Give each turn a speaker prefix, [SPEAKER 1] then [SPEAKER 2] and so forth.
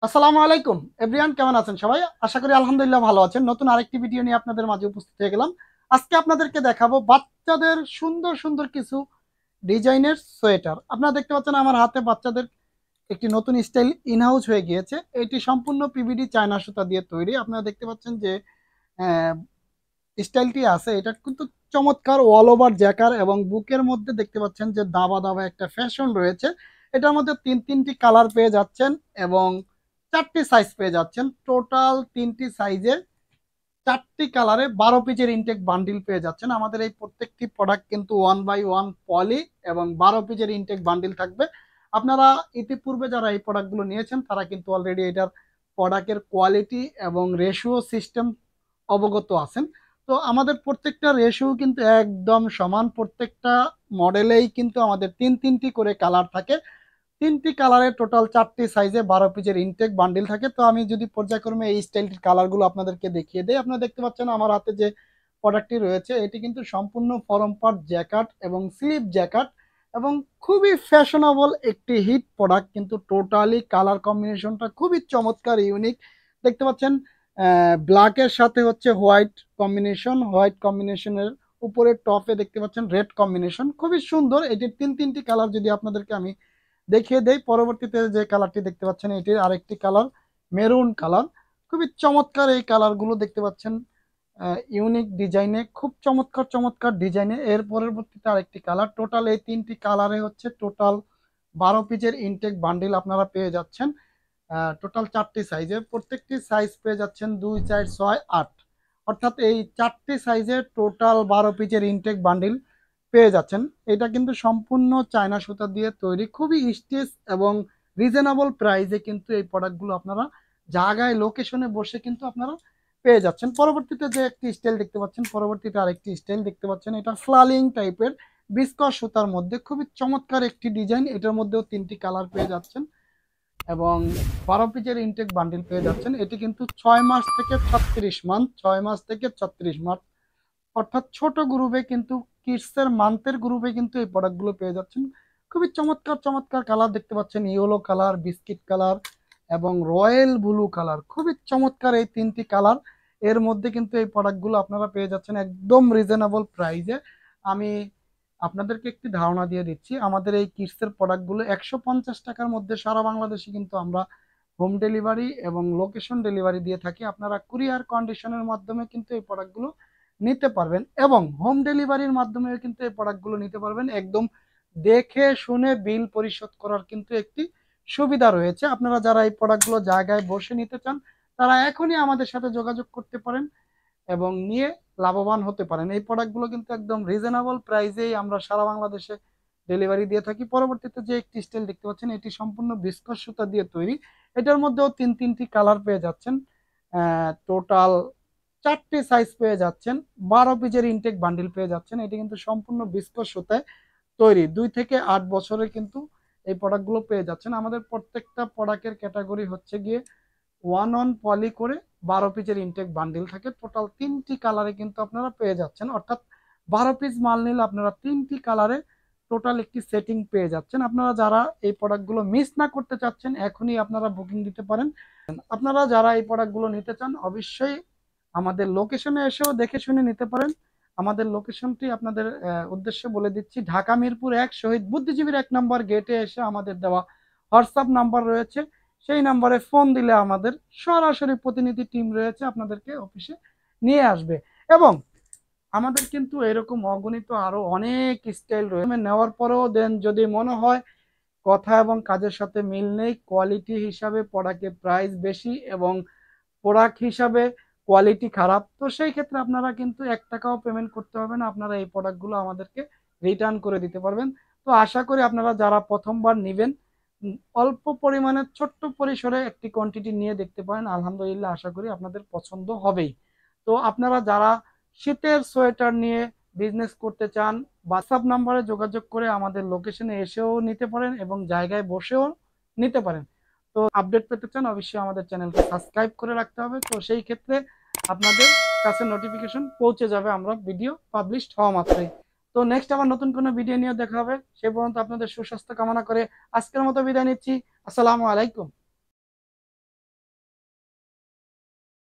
[SPEAKER 1] আসসালামু আলাইকুম এভরিওয়ান, কেমন আছেন সবাই? আশা করি আলহামদুলিল্লাহ ভালো আছেন। নতুন আরেকটি ভিডিও নিয়ে আপনাদের মাঝে উপস্থিত হয়ে গেলাম। আজকে আপনাদেরকে দেখাবো বাচ্চাদের সুন্দর সুন্দর কিছু ডিজাইনের সোয়েটার। আপনারা দেখতে পাচ্ছেন আমার হাতে বাচ্চাদের একটি নতুন স্টাইল ইনহাউস হয়ে গিয়েছে। এটি সম্পূর্ণ পিভিডি চায়না সুতা দিয়ে তৈরি। আপনারা দেখতে পাচ্ছেন যে স্টাইলটি আছে, এটা কিন্তু চমৎকার অল ওভার জ্যাকার এবং বুকের মধ্যে দেখতে পাচ্ছেন যে দাবা দাবা একটা ফ্যাশন রয়েছে। এটার মধ্যে তিনটি কালার পেয়ে যাচ্ছেন এবং চারটি সাইজ পেয়ে যাচ্ছেন। টোটাল তিনটি সাইজে চারটি কালারে 12 পিসের ইনটেক বান্ডিল পেয়ে যাচ্ছেন। আমাদের এই প্রত্যেকটি প্রোডাক্ট কিন্তু 1 বাই 1 পলি এবং 12 পিসের ইনটেক বান্ডিল থাকবে। আপনারা ইতিপূর্বে যারা এই প্রোডাক্টগুলো নিয়েছেন তারা কিন্তু অলরেডি এটার প্রোডাক্টের কোয়ালিটি এবং রেশিও সিস্টেম অবগত আছেন। তো আমাদের প্রত্যেকটা রেশিও কিন্তু একদম সমান। প্রত্যেকটা মডেলেই কিন্তু আমাদের তিনটি করে কালার থাকে। তিনটি কালারের টোটাল চারটি সাইজে 12 পিসের ইনটেক বান্ডিল থাকে। তো আমি যদি পর্যায়ক্রমে এই স্টাইলটির কালারগুলো আপনাদেরকে দেখিয়ে দেই। আপনারা দেখতে পাচ্ছেন আমার হাতে যে প্রোডাক্টটি রয়েছে এটি কিন্তু সম্পূর্ণ ফরম পার্ট জ্যাকেট এবং স্লিভ জ্যাকেট এবং খুবই ফ্যাশনেবল একটি হিট প্রোডাক্ট। কিন্তু টোটালি কালার কম্বিনেশনটা খুবই চমৎকার, ইউনিক। দেখতে পাচ্ছেন ব্ল্যাকের সাথে হচ্ছে হোয়াইট কম্বিনেশন, হোয়াইট কম্বিনেশনের উপরে টপে দেখতে পাচ্ছেন রেড কম্বিনেশন, খুবই সুন্দর। এটির তিনটি কালার যদি আপনাদেরকে আমি দেখিয়ে দেই। পরবর্তীতে যে কালারটি দেখতে পাচ্ছেন এটির আরেকটি কালার মেরুন কালার, খুবই চমৎকার এই কালারগুলো দেখতে পাচ্ছেন। ইউনিক ডিজাইনে, খুব চমৎকার চমৎকার ডিজাইনে। এর পরবর্তীতে আরেকটি কালার। টোটাল এই তিনটি কালারে হচ্ছে টোটাল 12 পিসের ইনটেক বান্ডিল আপনারা পেয়ে যাচ্ছেন। টোটাল চারটি সাইজে, প্রত্যেকটি সাইজ পেয়ে যাচ্ছেন 2, 4, 6, 8, অর্থাৎ এই চারটি সাইজে টোটাল 12 পিসের ইনটেক বান্ডিল পেয়ে যাচ্ছেন। এটা কিন্তু সম্পূর্ণ চায়না সুতা দিয়ে তৈরি, খুবই স্টিচ এবং রিজনেবল প্রাইসে কিন্তু এই প্রোডাক্টগুলো আপনারা জায়গায় লোকেশনে বসে কিন্তু আপনারা পেয়ে যাচ্ছেন। পরবর্তীতে যে একটি স্টাইল দেখতে পাচ্ছেন, পরবর্তীতে আরেকটি স্টাইল দেখতে পাচ্ছেন, এটা ফ্লালিং টাইপের বিস্কস সুতার মধ্যে খুবই চমৎকার একটি ডিজাইন। এটার মধ্যেও তিনটি কালার পেয়ে যাচ্ছেন এবং 12 পিসের ইনটেক বান্ডিল পেয়ে যাচ্ছেন। এটি কিন্তু 6 মাস থেকে 36 মান্থ, 6 মাস থেকে 36 মান্থ, অর্থাৎ ছোট গ্রুপে কিন্তু কিডসের মান্থের গ্রুপে কিন্তু এই প্রোডাক্টগুলো পেয়ে যাচ্ছেন। খুবই চমৎকার চমৎকার কালার দেখতে পাচ্ছেন, ইয়েলো কালার, বিস্কিট কালার এবং রয়্যাল ব্লু কালার, খুবই চমৎকার এই তিনটি কালার। এর মধ্যে কিন্তু এই প্রোডাক্টগুলো আপনারা পেয়ে যাচ্ছেন একদম রিজনেবল প্রাইসে। আমি আপনাদেরকে একটি ধারণা দিয়ে দিচ্ছি, আমাদের এই কিডসের প্রোডাক্টগুলো 150 টাকার মধ্যে সারা বাংলাদেশে কিন্তু আমরা হোম ডেলিভারি এবং লোকেশন ডেলিভারি দিয়ে থাকি। আপনারা কুরিয়ার কন্ডিশনের মাধ্যমে কিন্তু এই প্রোডাক্টগুলো নিতে পারবেন এবং হোম ডেলিভারির মাধ্যমে কিন্তু এই প্রোডাক্টগুলো নিতে পারবেন। একদম দেখে শুনে বিল পরিশোধ করার কিন্তু একটি সুবিধা রয়েছে। আপনারা যারা এই প্রোডাক্টগুলো জায়গায় বসে নিতে চান তারা এখনই আমাদের সাথে যোগাযোগ করতে পারেন এবং নিয়ে লাভবান হতে পারেন। এই প্রোডাক্টগুলো কিন্তু একদম রিজনেবল প্রাইসেই আমরা সারা বাংলাদেশে ডেলিভারি দিয়ে থাকি। পরবর্তীতে যে একটি স্টাইল দেখতে পাচ্ছেন এটি সম্পূর্ণ বিস্কস সুতা দিয়ে তৈরি। এটার মধ্যেও তিনটি কালার পেয়ে যাচ্ছেন। টোটাল চারটি সাইজ পেয়ে যাচ্ছেন, 12 পিসের ইনটেক বান্ডিল পেয়ে যাচ্ছেন। এটি কিন্তু সম্পূর্ণ বিস্কস সুতায় তৈরি। 2 থেকে 8 বছরের কিন্তু এই প্রোডাক্টগুলো পেয়ে যাচ্ছেন। আমাদের প্রত্যেকটা প্রোডাক্টের ক্যাটাগরি হচ্ছে গিয়ে 1 পলি করে 12 পিসের ইনটেক বান্ডিল থাকে। টোটাল তিনটি কালারে কিন্তু আপনারা পেয়ে যাচ্ছেন, অর্থাৎ 12 পিস মাল নিলে আপনারা তিনটি কালারে টোটাল একটি সেটিং পেয়ে যাচ্ছেন। আপনারা যারা এই প্রোডাক্টগুলো মিস না করতে চাচ্ছেন এখনই আপনারা বুকিং দিতে পারেন। আপনারা যারা এই প্রোডাক্টগুলো নিতে চান অবশ্যই আমাদের লোকেশনে এসেও দেখে শুনে নিতে পারেন। আমাদের লোকেশনটি আপনাদের উদ্দেশ্যে বলে দিচ্ছি, ঢাকা মিরপুর 1 শহীদ বুদ্ধিজীবীর 1 নম্বর গেটে এসে আমাদের দেওয়া হোয়াটসঅ্যাপ নাম্বার রয়েছে, সেই নাম্বারে ফোন দিলে আমাদের সরাসরি প্রতিনিধি টিম রয়েছে, আপনাদেরকে অফিসে নিয়ে আসবে। এবং আমাদের কিন্তু এরকম অগণিত আরো অনেক স্টাইল রয়েছে। নেওয়ার পরেও দেন যদি মনে হয় কথা এবং কাজের সাথে মিল নেই, কোয়ালিটি হিসাবে প্রোডাক্টের প্রাইস বেশি এবং প্রোডাক্ট হিসাবে কোয়ালিটি খারাপ, তো সেই ক্ষেত্রে আপনারা কিন্তু 1 টাকাও পেমেন্ট করতে হবে না, আপনারা এই প্রোডাক্টগুলো আমাদেরকে রিটার্ন করে দিতে পারবেন। তো আশা করি আপনারা যারা প্রথমবার নেবেন অল্প পরিমাণে ছোট্ট পরিসরে একটি কোয়ান্টিটি নিয়ে দেখতে পারেন। আলহামদুলিল্লাহ আশা করি আপনাদের পছন্দ হবেই। তো আপনারা যারা শীতের সোয়েটার নিয়ে বিজনেস করতে চান হোয়াটসঅ্যাপ নাম্বারে যোগাযোগ করে আমাদের লোকেশনে এসেও নিতে পারেন এবং জায়গায় বসেও নিতে পারেন। তো আপডেট পেতে চান অবশ্যই আমাদের চ্যানেলকে সাবস্ক্রাইব করে রাখতে হবে। তো সেই ক্ষেত্রে আপনাদের কাছে নোটিফিকেশন পৌঁছে যাবে আমরা ভিডিও পাবলিশ হওয়া মাত্রই। তো নেক্সট আবার নতুন কোনো ভিডিও নিয়ে দেখা হবে। সে পর্যন্ত আপনাদের সুস্বাস্থ্য কামনা করে আজকের মতো বিদায় নিচ্ছি। আসসালামু আলাইকুম।